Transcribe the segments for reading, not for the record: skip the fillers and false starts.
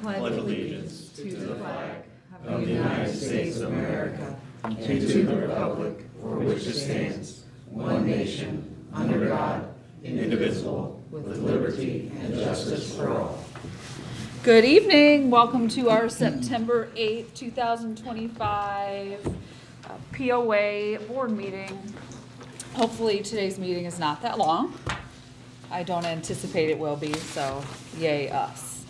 pledge allegiance to the flag of the United States of America and to the republic for which it stands, one nation, under God, indivisible, with liberty and justice for all. Good evening. Welcome to our September 8th, 2025 POA board meeting. Hopefully today's meeting is not that long. I don't anticipate it will be, so yay us.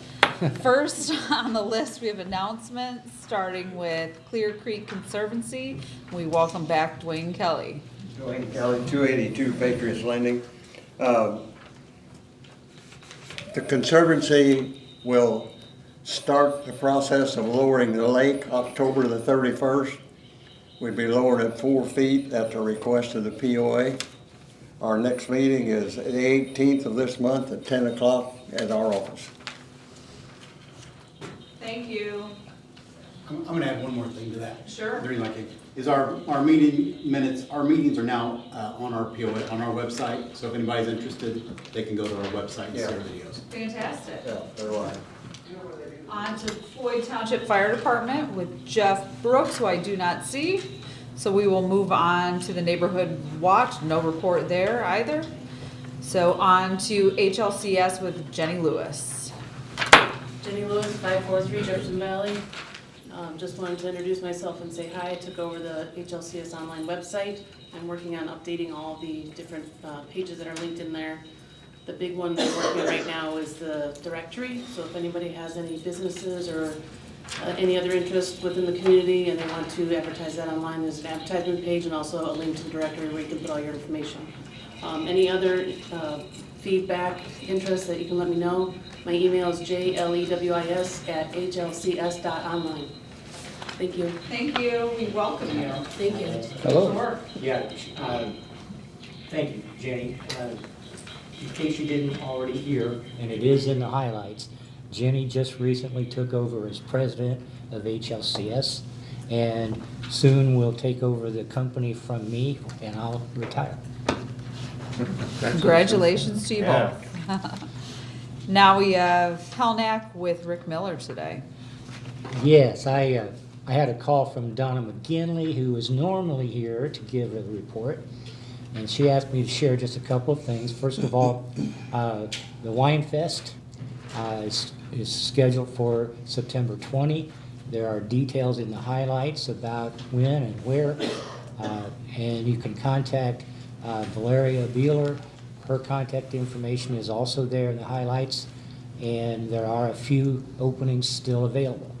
First on the list, we have announcements, starting with Clear Creek Conservancy. We welcome back Dwayne Kelly. Dwayne Kelly, 282 Patriots Landing. The Conservancy will start the process of lowering the lake October the 31st. We'll be lowered at 4 feet at the request of the POA. Our next meeting is the 18th of this month at 10 o'clock at our office. Thank you. I'm going to add one more thing to that. Sure. During like is our meeting minutes. Our meetings are now on our POA on our website. So if anybody's interested, they can go to our website and see our videos. Fantastic. Yeah, they're live. On to Floyd Township Fire Department with Jeff Brooks, who I do not see. So we will move on to the Neighborhood Watch. No report there either. So on to HLCS with Jenny Lewis. Jenny Lewis, 543 Jefferson Valley. Just wanted to introduce myself and say hi. I took over the HLCS online website. I'm working on updating all the different pages that are linked in there. The big one that I'm working on right now is the directory. So if anybody has any businesses or any other interest within the community and they want to advertise that online, there's an advertisement page and also a link to the directory where you can put all your information. Any other feedback, interest that you can let me know. My email is jlewis@hlcs.online. Thank you. Thank you. We welcome you. Thank you. Hello. Yeah, thank you, Jenny. In case you didn't already hear, and it is in the highlights, Jenny just recently took over as president of HLCS, and soon will take over the company from me, and I'll retire. Congratulations to you both. Now we have Helnack with Rick Miller today. Yes, I had a call from Donna McGinley, who is normally here to give a report, and she asked me to share just a couple of things. First of all, the Wine Fest is scheduled for September 20. There are details in the highlights about when and where, and you can contact Valeria Beeler. Her contact information is also there in the highlights, and there are a few openings still available.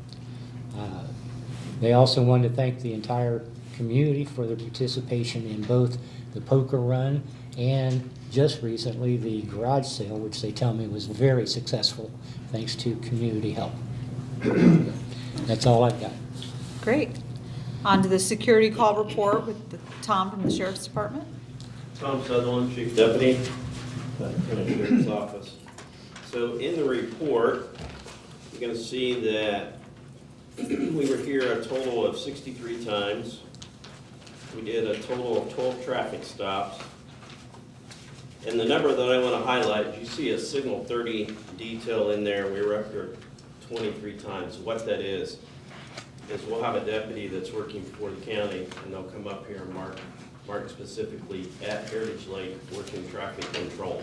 They also wanted to thank the entire community for their participation in both the poker run and just recently the garage sale, which they tell me was very successful thanks to community help. That's all I've got. Great. On to the security call report with Tom from the Sheriff's Department. Tom Sutherland, Chief Deputy, County Sheriff's Office. So in the report, you're going to see that we were here a total of 63 times. We did a total of 12 traffic stops. And the number that I want to highlight, you see a signal 30 detail in there. We were up here 23 times. What that is we'll have a deputy that's working for the county, and they'll come up here and mark specifically at Heritage Lake working traffic control.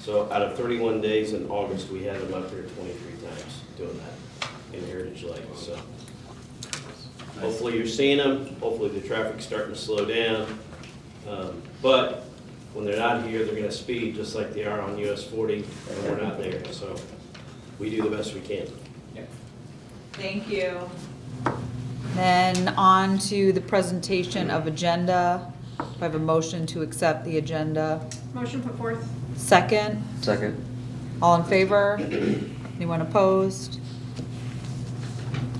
So out of 31 days in August, we had them up here 23 times doing that in Heritage Lake. So hopefully you're seeing them. Hopefully the traffic's starting to slow down. But when they're not here, they're going to speed just like they are on US 40 when we're not there. So we do the best we can. Thank you. Then on to the presentation of agenda. Do I have a motion to accept the agenda? Motion put forth. Second? Second. All in favor? Anyone opposed?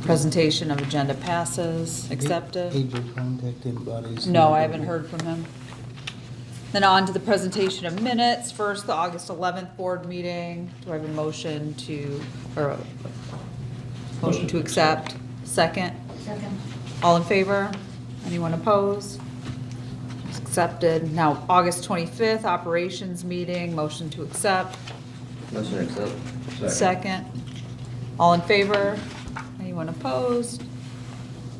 Presentation of agenda passes. Accepted. Did you contact anybody? No, I haven't heard from him. Then on to the presentation of minutes. First, the August 11th board meeting. Do I have a motion to accept? Second? Second. All in favor? Anyone opposed? It's accepted. Now, August 25th, operations meeting, motion to accept. Motion accept. Second. All in favor? Anyone opposed?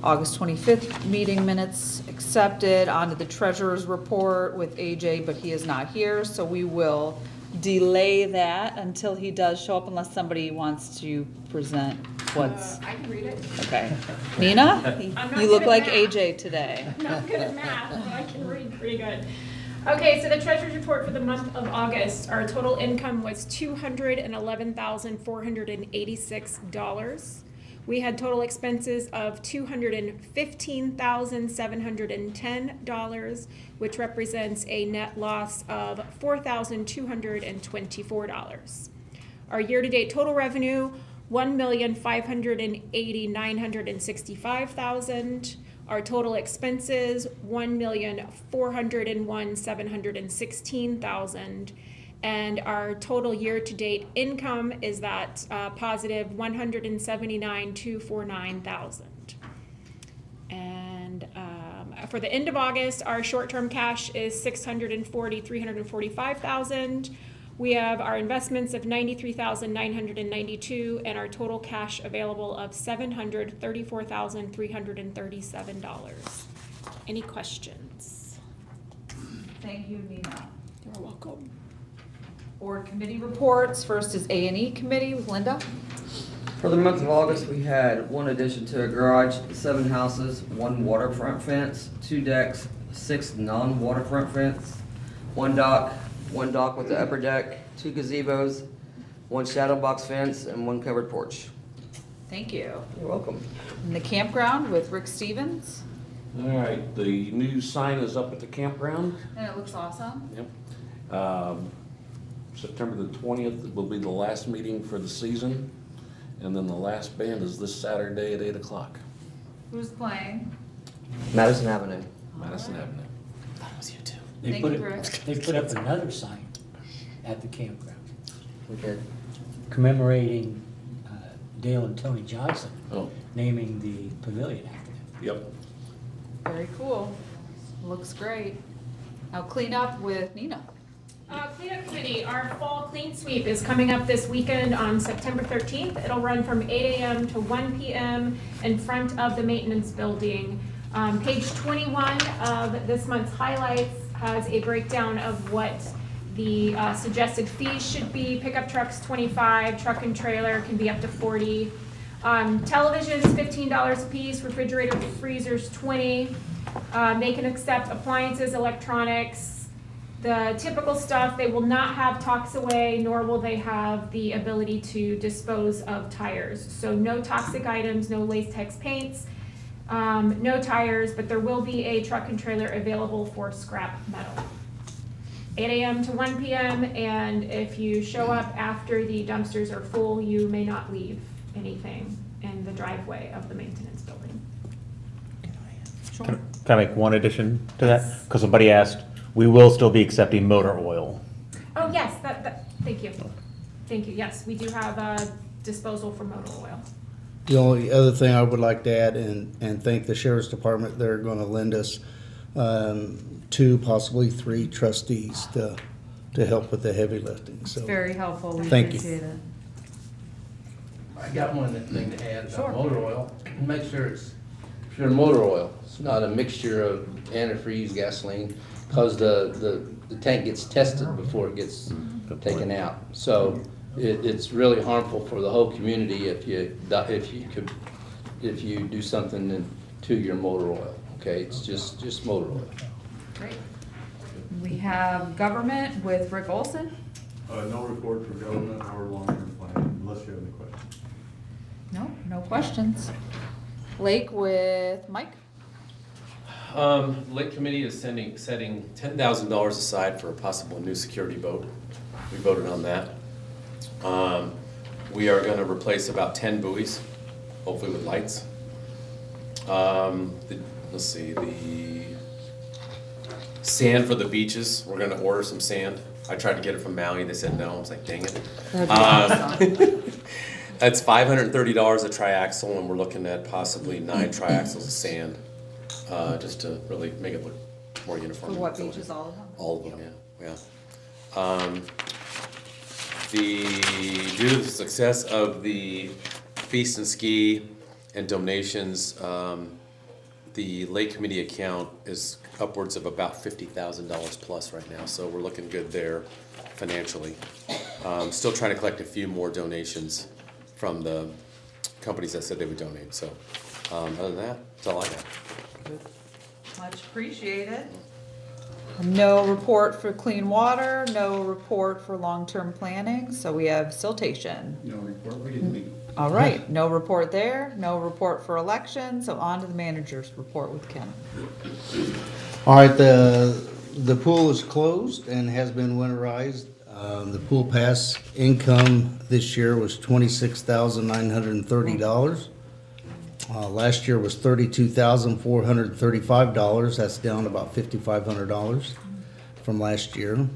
August 25th meeting minutes accepted. On to the treasurer's report with AJ, but he is not here, so we will delay that until he does show up unless somebody wants to present what's, I can read it. okay. Nina? I'm not You look good like at math. AJ today. I'm not good at math, but I can read pretty good. Okay, so the treasurer's report for the month of August, our total income was $211,486. We had total expenses of $215,710, which represents a net loss of $4,224. Our year-to-date total revenue, $1,580,965,000. Our total expenses, $1,401,716,000. And our total year-to-date income is that positive $179,249,000. And for the end of August, our short-term cash is $645,000. We have our investments of $93,992 and our total cash available of $734,337. Any questions? Thank you, Nina. You're welcome. Board committee reports. First is A&E committee with Linda. For the month of August, we had one addition to a garage, 7 houses, 1 waterfront fence, 2 decks, 6 non-waterfront fence, 1 dock with the upper deck, 2 gazebos, 1 shadow box fence, and 1 covered porch. Thank you. You're welcome. In the campground with Rick Stevens. All right, the new sign is up at the campground. And it looks awesome. Yep. September the 20th will be the last meeting for the season, and then the last band is this Saturday at 8 o'clock, Who's playing? Madison Avenue. Madison Avenue. They Thank put you, it- Rick. They put up another sign at the campground We did. commemorating Dale and Tony Johnson, Oh, naming the pavilion after them. yep. Very cool. Looks great. Now clean up with Nina. Cleanup committee, our fall clean sweep is coming up this weekend on September 13th. It'll run from 8 a.m. to 1 p.m. in front of the maintenance building. Page 21 of this month's highlights has a breakdown of what the suggested fees should be. Pickup trucks, 25, truck and trailer can be up to 40. Televisions, $15 a piece, refrigerators, freezers, 20. They can accept appliances, electronics, the typical stuff. They will not have tox away, nor will they have the ability to dispose of tires. So no toxic items, no latex paints, no tires, but there will be a truck and trailer available for scrap metal. 8 a.m. to 1 p.m. and if you show up after the dumpsters are full, you may not leave anything in the driveway of the maintenance building. Sure. Can I make one addition to that? Because somebody asked, we will still be accepting motor oil. Oh, yes, thank you. Thank you, yes, we do have a disposal for motor oil. The only other thing I would like to add and thank the sheriff's department, they're gonna lend us 2, possibly 3 trustees to help with the heavy lifting, so. Very helpful. We Thank you. appreciate it. I got one thing to add Sure. about motor oil. Make sure it's pure motor oil. It's not a mixture of antifreeze, gasoline, because the tank gets tested before it gets taken out. So it's really harmful for the whole community if you do something to your motor oil. Okay, it's just motor oil. Great. We have government with Rick Olson. No report for government or long-term plan, unless you have any questions. No questions. Lake with Mike. Lake Committee is setting $10,000 aside for a possible new security boat. We voted on that. We are gonna replace about 10 buoys, hopefully with lights. Let's see, the sand for the beaches, we're gonna order some sand. I tried to get it from Maui, they said no, I was like, dang it. That'd be awesome. That's $530 a triaxle, and we're looking at possibly 9 triaxles of sand, just to really make it look more uniform. For what beaches, all of them? All of them, yeah. Due to the success of the Feast and Ski and donations, the Lake Committee account is upwards of about $50,000 plus right now, so we're looking good there financially. Still trying to collect a few more donations from the companies that said they would donate, so other than that, that's all I got. Much appreciated. No report for clean water, no report for long-term planning, so we have siltation. No report, we didn't meet. All right, no report there, no report for election, so on to the manager's report with Ken. All right, the pool is closed and has been winterized. The pool pass income this year was $26,930. Last year was $32,435. That's down about $5,500 from last year.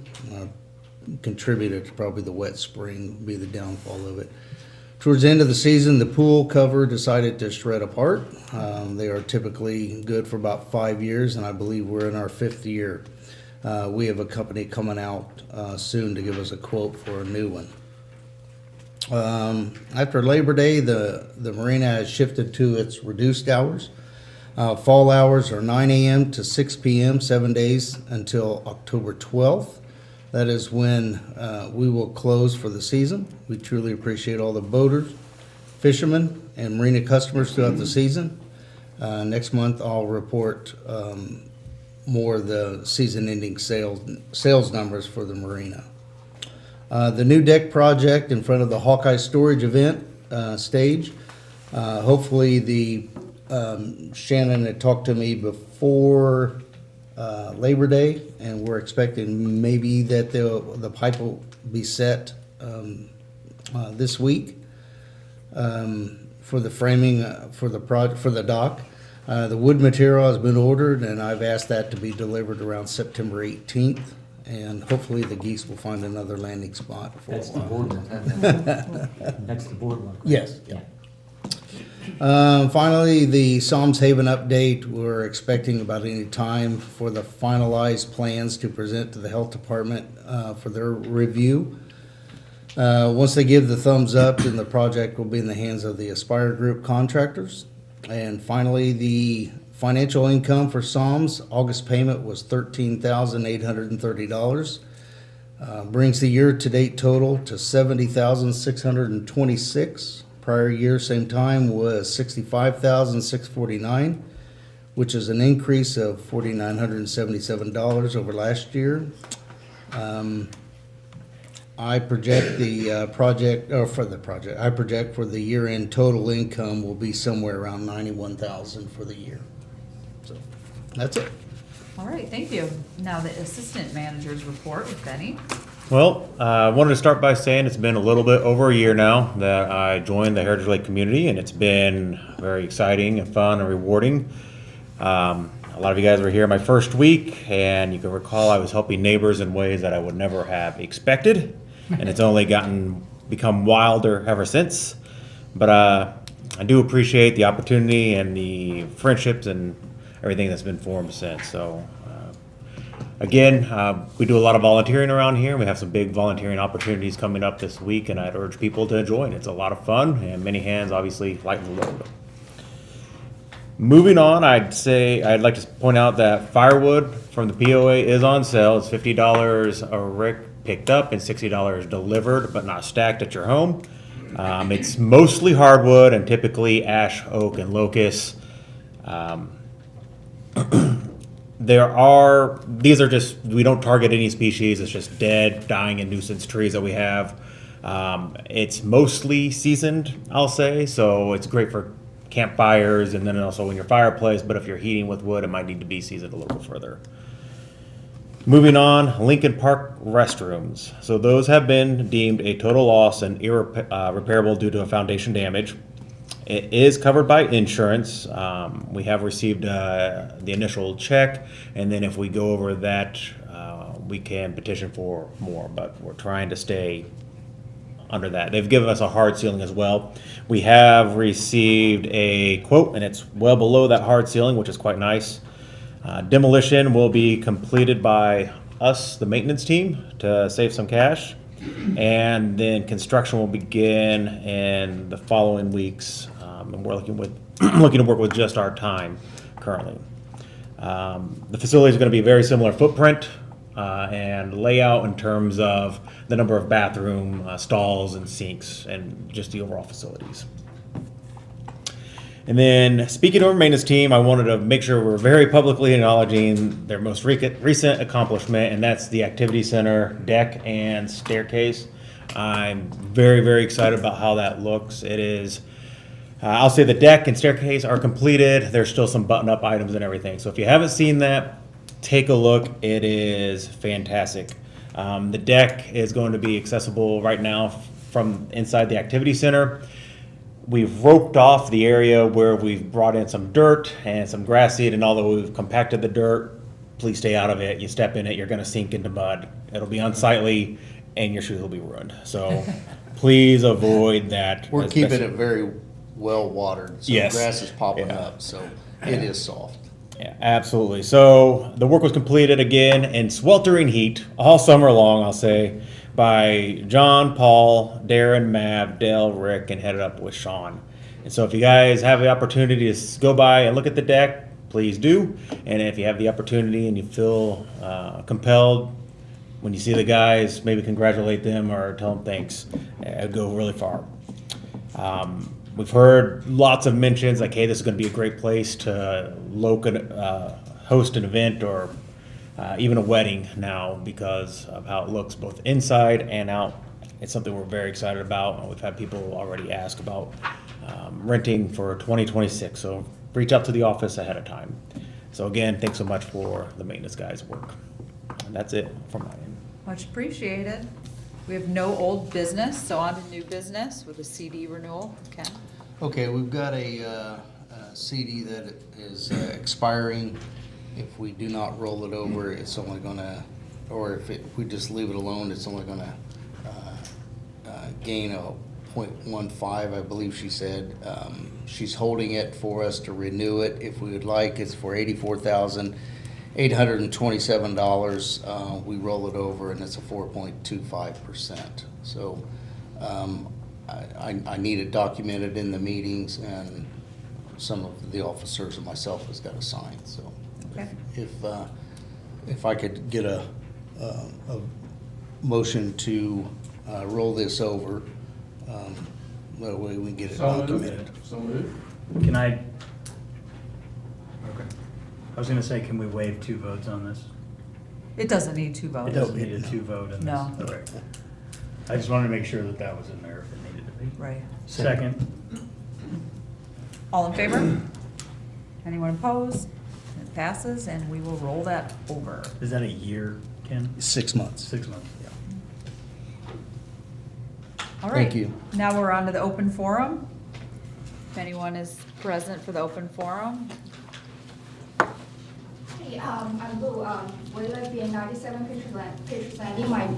Contributed to probably the wet spring be the downfall of it. Towards the end of the season, the pool cover decided to shred apart. They are typically good for about 5 years, and I believe we're in our 5th year. We have a company coming out soon to give us a quote for a new one. After Labor Day, the marina has shifted to its reduced hours. Fall hours are 9 a.m. to 6 p.m., 7 days until October 12th. That is when we will close for the season. We truly appreciate all the boaters, fishermen, and marina customers throughout the season. Next month, I'll report more of the season-ending sales numbers for the marina. The new deck project in front of the Hawkeye Storage event stage. Hopefully Shannon had talked to me before Labor Day, and we're expecting maybe that the pipe will be set this week for the framing for the dock. The wood material has been ordered, and I've asked that to be delivered around September 18th. And hopefully the geese will find another landing spot for That's a the while. boardwalk. That's the boardwalk. right? Yes. Finally, the Psalms Haven update. We're expecting about any time for the finalized plans to present to the health department for their review. Once they give the thumbs up, then the project will be in the hands of the Aspire Group contractors. And finally, the financial income for Psalms, August payment was $13,830. Brings the year-to-date total to $70,626. Prior year, same time, was $65,649, which is an increase of $4,977 over last year. I project I project for the year-end total income will be somewhere around $91,000 for the year. So, that's it. All right, thank you. Now the assistant manager's report with Benny. Well, I wanted to start by saying it's been a little bit over a year now that I joined the Heritage Lake community, and it's been very exciting and fun and rewarding. A lot of you guys were here my first week, and you can recall I was helping neighbors in ways that I would never have expected, and it's only become wilder ever since. But I do appreciate the opportunity and the friendships and everything that's been formed since. So again, we do a lot of volunteering around here. We have some big volunteering opportunities coming up this week, and I'd urge people to join. It's a lot of fun, and many hands obviously lighten the load. Moving on, I'd like to point out that firewood from the POA is on sale. It's $50 a rick picked up and $60 delivered, but not stacked at your home. It's mostly hardwood and typically ash, oak, and locust. These are just, we don't target any species. It's just dead, dying, and nuisance trees that we have. It's mostly seasoned, I'll say, so it's great for campfires and then also in your fireplace, but if you're heating with wood, it might need to be seasoned a little further. Moving on, Lincoln Park restrooms. So those have been deemed a total loss and irreparable due to a foundation damage. It is covered by insurance. We have received the initial check, and then if we go over that, we can petition for more, but we're trying to stay under that. They've given us a hard ceiling as well. We have received a quote, and it's well below that hard ceiling, which is quite nice. Demolition will be completed by us, the maintenance team, to save some cash. And then construction will begin in the following weeks. And we're looking to work with just our time currently. The facility is going to be a very similar footprint and layout in terms of the number of bathroom stalls and sinks and just the overall facilities. And then, speaking of our maintenance team, I wanted to make sure we're very publicly acknowledging their most recent accomplishment, and that's the activity center deck and staircase. I'm very, very excited about how that looks. It is, I'll say the deck and staircase are completed. There's still some button-up items and everything. So if you haven't seen that, take a look. It is fantastic. The deck is going to be accessible right now from inside the activity center. We've roped off the area where we've brought in some dirt and some grass seed, and although we've compacted the dirt, please stay out of it. You step in it, you're gonna sink into mud. It'll be unsightly and your shoes will be ruined. So please avoid that. We're as keeping best- it very well watered, so Yes. grass is popping Yeah. up, so it is soft. Yeah, absolutely. So the work was completed again in sweltering heat all summer long, I'll say, by John, Paul, Darren, Mav, Dale, Rick, and headed up with Sean. And so if you guys have the opportunity to go by and look at the deck, please do. And if you have the opportunity and you feel compelled, when you see the guys, maybe congratulate them or tell them thanks. It'd go really far. We've heard lots of mentions like, hey, this is going to be a great place to host an event or even a wedding now because of how it looks both inside and out. It's something we're very excited about. We've had people already ask about renting for 2026, so reach out to the office ahead of time. So again, thanks so much for the maintenance guys' work. And that's it from my end. Much appreciated. We have no old business, so on to new business with a CD renewal. Ken? Okay, we've got a CD that is expiring. If we do not roll it over, it's only gonna, or if we just leave it alone, it's only gonna gain a 0.15, I believe she said. She's holding it for us to renew it if we would like. It's for $84,827. We roll it over and it's a 4.25%. So I need it documented in the meetings, and some of the officers and myself has got to sign, so. Okay. If I could get a motion to roll this over, that way we can get it documented. So moved. Can I? Okay. I was gonna say, can we waive 2 votes on this? It doesn't need 2 It votes. doesn't need a 2 vote in this? No. Okay. I just wanted to make sure that that was in there if it needed to be. Right. Second. All in favor? Anyone opposed? It passes, and we will roll that over. Is that a year, Ken? 6 months. 6 months, yeah. All right. Thank you. Now we're on to the open forum. If anyone is present for the open forum. Hey, I'm Lou. We live in 97 Patriots Landing. My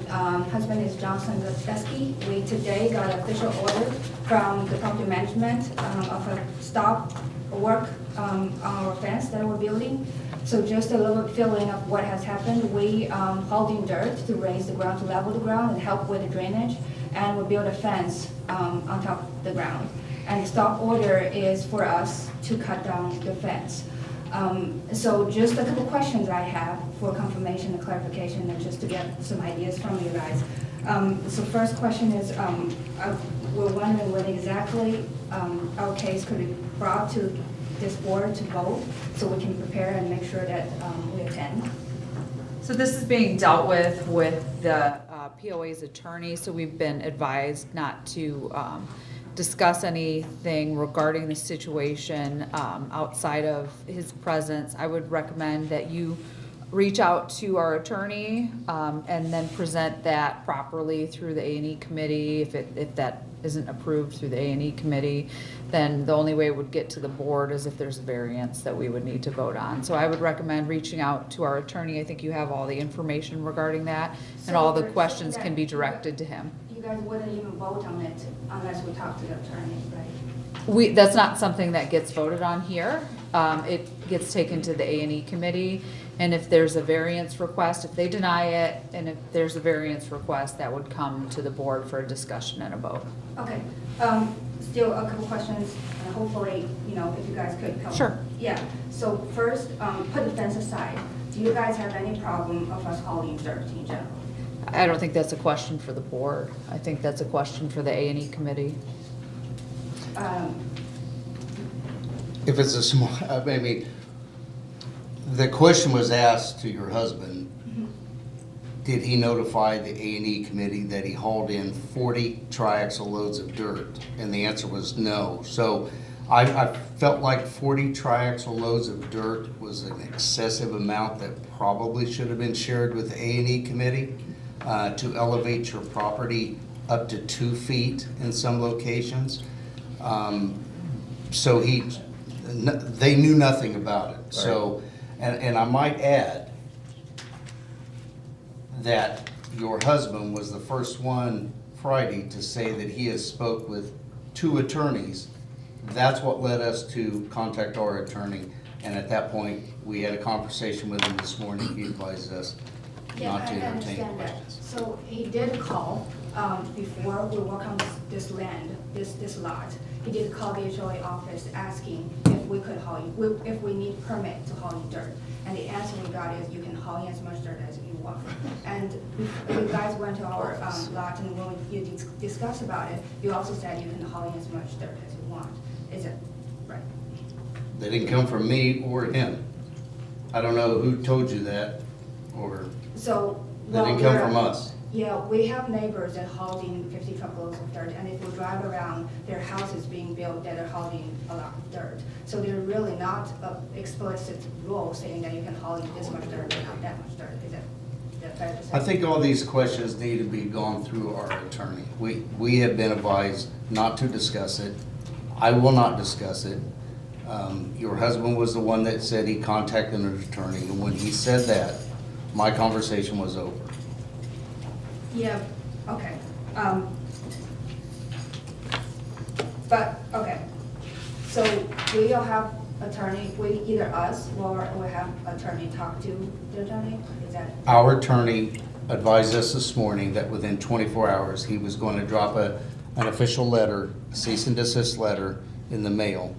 husband is Johnson Gillespie. We today got an official order from the property management of a stop work on our fence that we're building. So just a little feeling of what has happened. We hauled in dirt to raise the ground, to level the ground and help with the drainage. And we built a fence on top of the ground. And the stop order is for us to cut down the fence. So just a couple questions I have for confirmation and clarification, and just to get some ideas from you guys. So first question is, we're wondering when exactly our case could be brought to this board to vote, so we can prepare and make sure that we attend. So this is being dealt with the POA's attorney, so we've been advised not to discuss anything regarding the situation outside of his presence. I would recommend that you reach out to our attorney and then present that properly through the A&E committee. If that isn't approved through the A&E committee, then the only way it would get to the board is if there's a variance that we would need to vote on. So I would recommend reaching out to our attorney. I think you have all the information regarding that, and all the questions can be directed to him. You guys wouldn't even vote on it unless we talk to the attorney, right? That's not something that gets voted on here. it gets taken to the A&E committee. And if there's a variance request, if they deny it, and if there's a variance request, that would come to the board for a discussion and a vote. Okay, still a couple questions, and hopefully, you know, if you guys could help. Sure. Yeah, so first, put the fence aside. Do you guys have any problem of us hauling dirt in general? I don't think that's a question for the board. I think that's a question for the A&E committee. If it's a small, I mean, the question was asked to your husband, did he notify the A&E committee that he hauled in 40 triaxle loads of dirt? And the answer was no. So I felt like 40 triaxle loads of dirt was an excessive amount that probably should have been shared with the A&E committee to elevate your property up to 2 feet in some locations. So they knew nothing about it. So, and I might add that your husband was the first one Friday to say that he has spoke with 2 attorneys. That's what led us to contact our attorney. And at that point, we had a conversation with him this morning. He advised us not to entertain questions. So he did call before we work on this land, this lot. He did call the HOA office asking if we could haul, if we need permit to haul dirt. And the answer we got is you can haul in as much dirt as you want. And you guys went to our lot, and when you discussed about it, you also said you can haul in as much dirt as you want. Is it right? They didn't come from me or him. I don't know who told you that, or So. they didn't come from us. Yeah, we have neighbors that hauling 50 truckloads of dirt, and if we drive around, their houses being built that are hauling a lot of dirt. So there's really not an explicit rule saying that you can haul in this much dirt or not that much dirt. Is that fair to say? I think all these questions need to be gone through our attorney. We have been advised not to discuss it. I will not discuss it. Your husband was the one that said he contacted an attorney, and when he said that, my conversation was over. Yeah, okay. But, okay. So we'll have attorney, either us or we have attorney talk to the attorney? Is that? Our attorney advised us this morning that within 24 hours, he was going to drop an official letter, a cease and desist letter in the mail.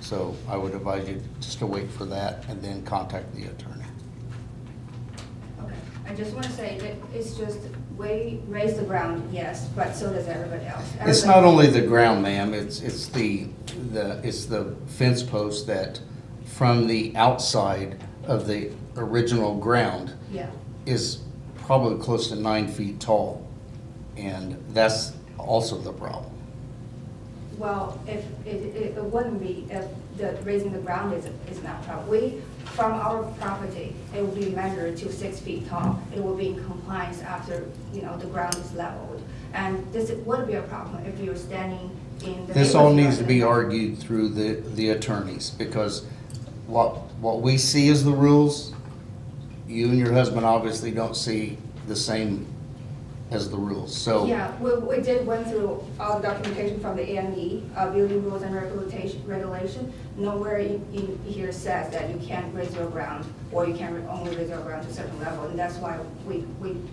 So I would advise you just to wait for that and then contact the attorney. Okay, I just want to say that it's just, we raise the ground, yes, but so does everybody else. It's not only the ground, ma'am, it's the fence post that from the outside of the original ground Yeah. is probably close to 9 feet tall. And that's also the problem. Well, if it wouldn't be, if raising the ground is not a problem. From our property, it will be measured to 6 feet tall. It will be in compliance after, you know, the ground is leveled. And this would be a problem if you're standing in the. This all needs to be argued through the attorneys, because what we see as the rules, you and your husband obviously don't see the same as the rules, so. Yeah, we did went through all the documentation from the A&E, building rules and regulation. Nowhere in here says that you can't raise your ground, or you can only raise your ground to a certain level. And that's why we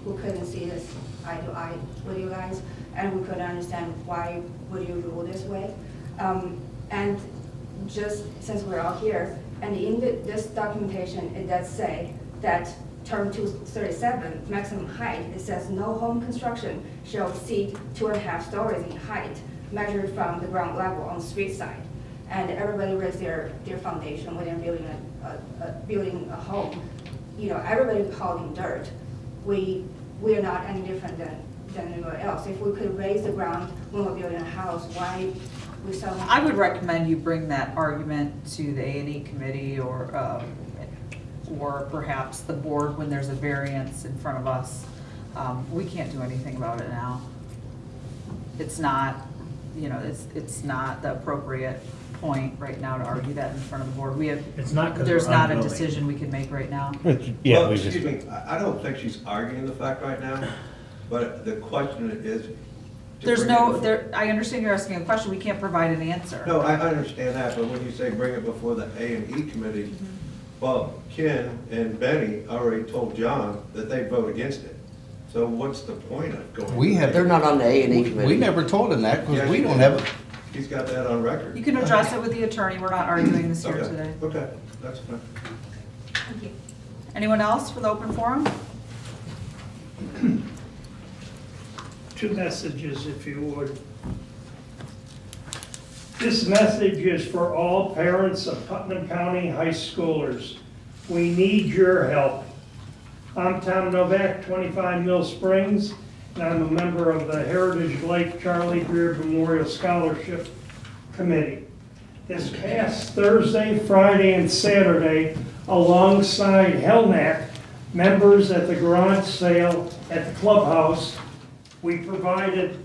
couldn't see this eye to eye with you guys, and we couldn't understand why would you rule this way. And just since we're all here, and in this documentation, it does say that term 237, maximum height, it says no home construction shall exceed 2.5 stories in height, measured from the ground level on the street side. And everybody raised their foundation when they're building a home. You know, everybody hauling dirt. We are not any different than anybody else. If we could raise the ground when we're building a house, why we so much? I would recommend you bring that argument to the A&E committee or perhaps the board when there's a variance in front of us. We can't do anything about it now. It's not, you know, it's not the appropriate point right now to argue that in front of the board. It's not 'cause there's we're not a unwilling. decision we can make right now. Yeah, Well, we just. excuse me, I don't think she's arguing the fact right now, but the question is, There's bring it no, before- there, I understand you're asking a question, we can't provide an answer. No, I understand that, but when you say bring it before the A&E committee, well, Ken and Benny already told John that they vote against it. So what's the point of going? We have, They're not on the A&E committee. we never told him that, because Yes, we you don't did. have, He's got that on record. You can address it with the attorney, we're not arguing this here Okay, today. okay, that's fine. Thank you. Anyone else for the open forum? Two messages, if you would. This message is for all parents of Putnam County high schoolers. We need your help. I'm Tom Novak, 25 Mill Springs, and I'm a member of the Heritage Lake Charlie Beard Memorial Scholarship Committee. This past Thursday, Friday, and Saturday, alongside Hellnack, members at the garage sale at the clubhouse, we provided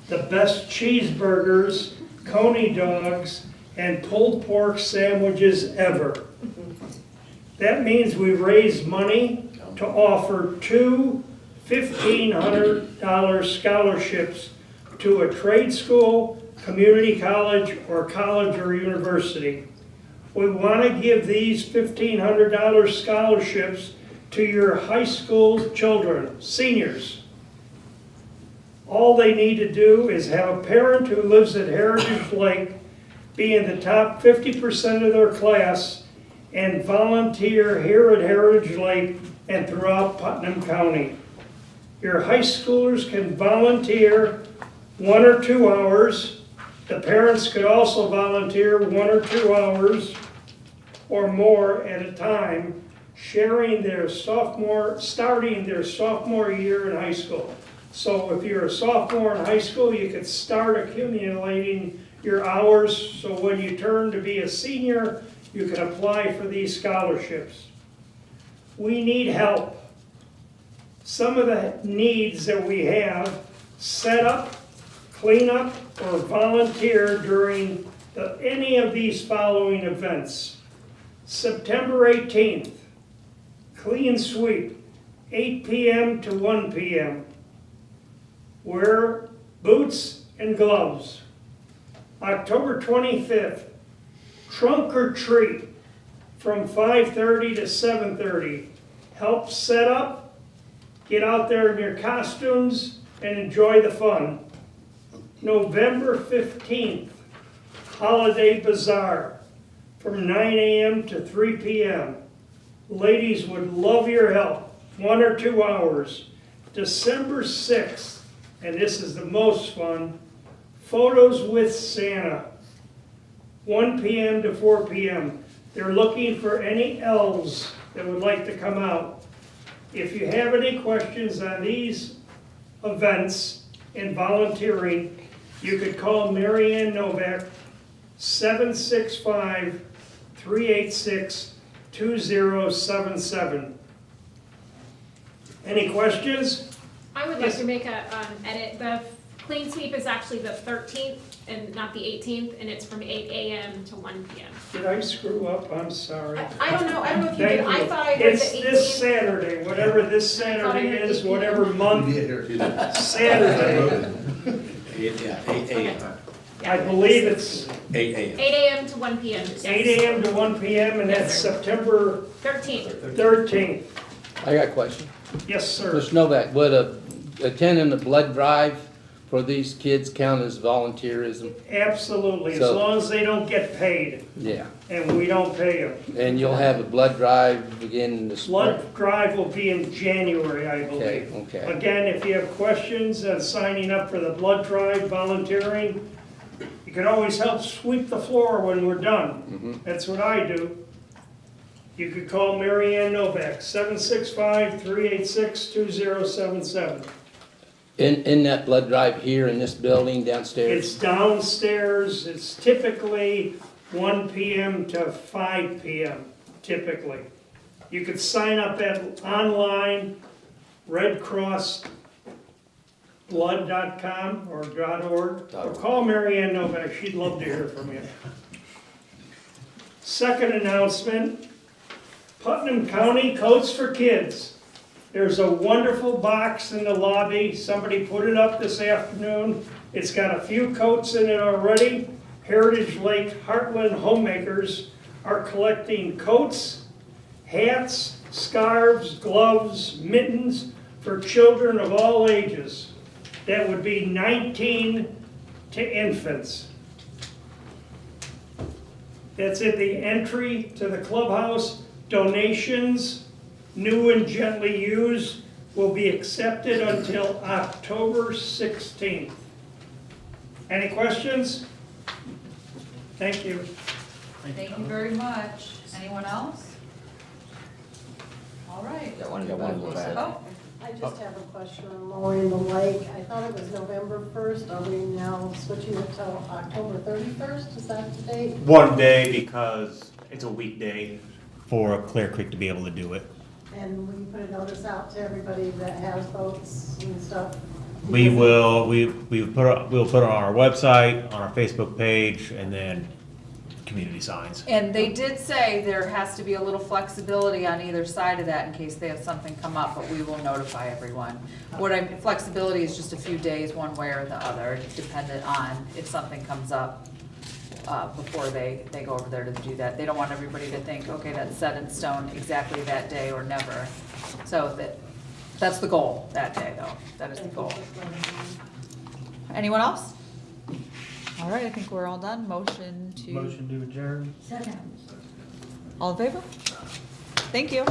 the best cheeseburgers, coney dogs, and pulled pork sandwiches ever. That means we raised money to offer two $1,500 scholarships to a trade school, community college, or college or university. We want to give these $1,500 scholarships to your high school children, seniors. All they need to do is have a parent who lives at Heritage Lake be in the top 50% of their class and volunteer here at Heritage Lake and throughout Putnam County. Your high schoolers can volunteer 1 or 2 hours. The parents could also volunteer 1 or 2 hours or more at a time, starting their sophomore year in high school. So if you're a sophomore in high school, you could start accumulating your hours, so when you turn to be a senior, you can apply for these scholarships. We need help. Some of the needs that we have: set up, clean up, or volunteer during any of these following events. September 18th, clean sweep, 8 p.m. to 1 p.m. Wear boots and gloves. October 25th, trunk or treat from 5:30 to 7:30. Help set up, get out there in your costumes, and enjoy the fun. November 15th, Holiday Bazaar from 9 a.m. to 3 p.m. Ladies would love your help, 1 or 2 hours. December 6th, and this is the most fun, Photos with Santa, 1 p.m. to 4 p.m. They're looking for any elves that would like to come out. If you have any questions on these events and volunteering, you could call Mary Ann Novak, 765-386-2077. Any questions? I would like to make a edit. The clean sweep is actually the 13th and not the 18th, and it's from 8 a.m. to 1 p.m. Did I screw up? I'm sorry. I don't know if you did. Thank I you. thought I heard It's the this 18th. Saturday, whatever this Saturday heard is, 18th. whatever month, Saturday. Yeah, 8 a.m. I believe it's 8 a.m. 8 a.m. to 1 p.m. 8 a.m. to 1 p.m. and Yes, that's sir. September 13th. 13th. I got a question. Yes, sir. Mr. Novak, would attending the blood drive for these kids count as volunteerism? Absolutely, as So- long as they don't get paid, Yeah. and we don't pay them. And you'll have a blood drive begin in the spring? Blood drive will be in January, I Okay, believe. okay. Again, if you have questions on signing up for the blood drive, volunteering, you can always help sweep the floor when we're done. That's what I do. You could call Mary Ann Novak, 765-386-2077. In that blood drive here in this building downstairs? It's downstairs, it's typically 1 p.m. to 5 p.m., typically. You could sign up online, redcrossblood.com or .org, or call Mary Ann Novak, she'd love to hear from you. Second announcement, Putnam County Coats for Kids. There's a wonderful box in the lobby. Somebody put it up this afternoon. It's got a few coats in it already. Heritage Lake Heartland Homemakers are collecting coats, hats, scarves, gloves, mittens for children of all ages. That would be 19 to infants. That's at the entry to the clubhouse. Donations, new and gently used, will be accepted until October 16th. Any questions? Thank you. Thank you very much. Anyone else? All right. Got one in the back. Oh, I just have a question on lowering the lake. I thought it was November 1st. Are we now switching it to October 31st? Is that the date? One day because it's a weekday for Clear Creek to be able to do it. And will you put a notice out to everybody that has boats and stuff? We will, we'll put it on our website, on our Facebook page, and then community signs. and they did say there has to be a little flexibility on either side of that in case they have something come up, but we will notify everyone. Flexibility is just a few days, one way or the other, dependent on if something comes up before they go over there to do that. They don't want everybody to think, okay, that's set in stone exactly that day or never. So that's the goal that day, though. That is the goal. Anyone else? All right, I think we're all done. Motion to. Motion to adjourn. Second. All in favor? Thank you.